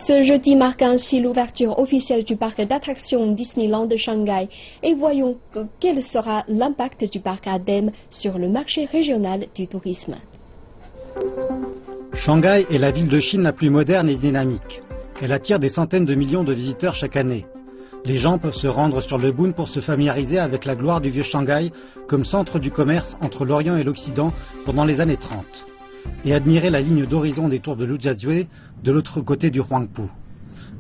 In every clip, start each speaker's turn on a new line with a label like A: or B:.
A: Ce jeudi marque ainsi l'ouverture officielle du parc d'attractions Disneyland de Shanghai et voyons quel sera l'impact du parc à thème sur le marché régional du tourisme.
B: Shanghai est la ville de Chine la plus moderne et dynamique. Elle attire des centaines de millions de visiteurs chaque année. Les gens peuvent se rendre sur le Bund pour se familiariser avec la gloire du vieux Shanghai comme centre du commerce entre l'Orient et l'Occident pendant les années 30. Et admirer la ligne d'horizon des tours de Lujiazui de l'autre côté du Huangpu.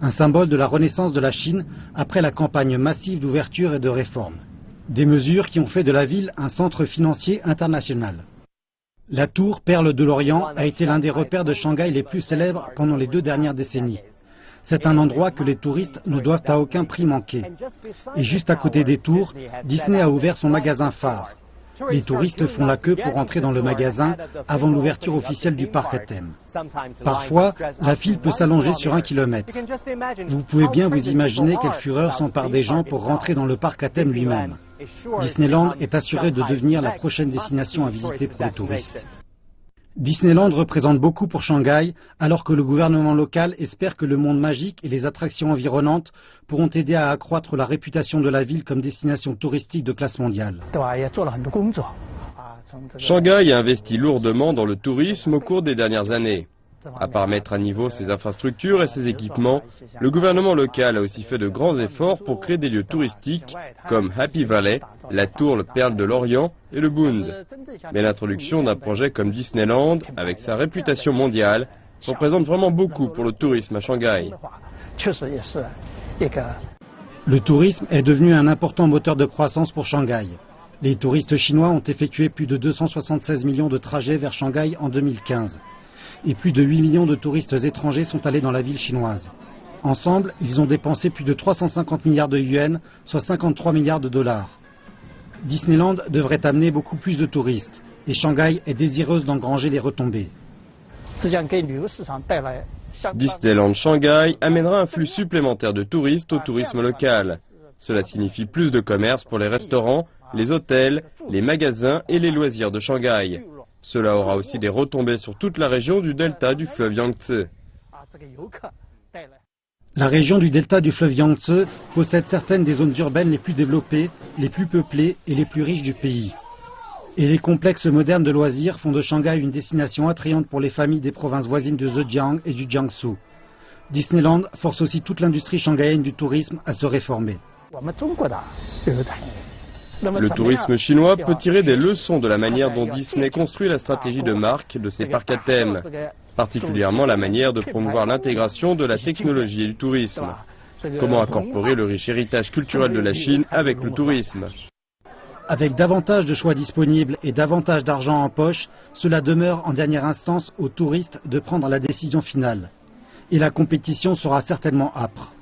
B: Un symbole de la renaissance de la Chine après la campagne massive d'ouverture et de réforme. Des mesures qui ont fait de la ville un centre financier international. La tour Perle de l'Orient a été l'un des repères de Shanghai les plus célèbres pendant les 2 dernières décennies. C'est un endroit que les touristes ne doivent à aucun prix manquer. Et juste à côté des tours, Disney a ouvert son magasin phare. Les touristes font la queue pour entrer dans le magasin avant l'ouverture officielle du parc à thème. Parfois, la file peut s'allonger sur 1 kilomètre. Vous pouvez bien vous imaginer quelle fureur s'empare des gens pour rentrer dans le parc à thème lui-même. Disneyland est assuré de devenir la prochaine destination à visiter pour les touristes. Disneyland représente beaucoup pour Shanghai, alors que le gouvernement local espère que le monde magique et les attractions environnantes pourront aider à accroître la réputation de la ville comme destination touristique de classe mondiale.
C: Shanghai a investi lourdement dans le tourisme au cours des dernières années. À part mettre à niveau ses infrastructures et ses équipements, le gouvernement local a aussi fait de grands efforts pour créer des lieux touristiques comme Happy Valley, la tour Perle de l'Orient et le Bund. Mais l'introduction d'un projet comme Disneyland, avec sa réputation mondiale, représente vraiment beaucoup pour le tourisme à Shanghai.
B: Le tourisme est devenu un important moteur de croissance pour Shanghai. Les touristes chinois ont effectué plus de 276 millions de trajets vers Shanghai en 2015. Et plus de 8 millions de touristes étrangers sont allés dans la ville chinoise. Ensemble, ils ont dépensé plus de 350 milliards de yuans, soit 53 milliards de dollars. Disneyland devrait amener beaucoup plus de touristes, et Shanghai est désireuse d'engranger les retombées.
C: Disneyland Shanghai amènera un flux supplémentaire de touristes au tourisme local. Cela signifie plus de commerce pour les restaurants, les hôtels, les magasins et les loisirs de Shanghai. Cela aura aussi des retombées sur toute la région du delta du fleuve Yangtze.
B: La région du delta du fleuve Yangtze possède certaines des zones urbaines les plus développées, les plus peuplées et les plus riches du pays. Et les complexes modernes de loisirs font de Shanghai une destination attrayante pour les familles des provinces voisines de Zhejiang et du Jiangsu. Disneyland force aussi toute l'industrie shanghaïenne du tourisme à se réformer.
C: Le tourisme chinois peut tirer des leçons de la manière dont Disney construit la stratégie de marque de ses parcs à thème, particulièrement la manière de promouvoir l'intégration de la technologie et du tourisme. Comment incorporer le riche héritage culturel de la Chine avec le tourisme?
B: Avec davantage de choix disponibles et davantage d'argent en poche, cela demeure en dernière instance aux touristes de prendre la décision finale. Et la compétition sera certainement âpre.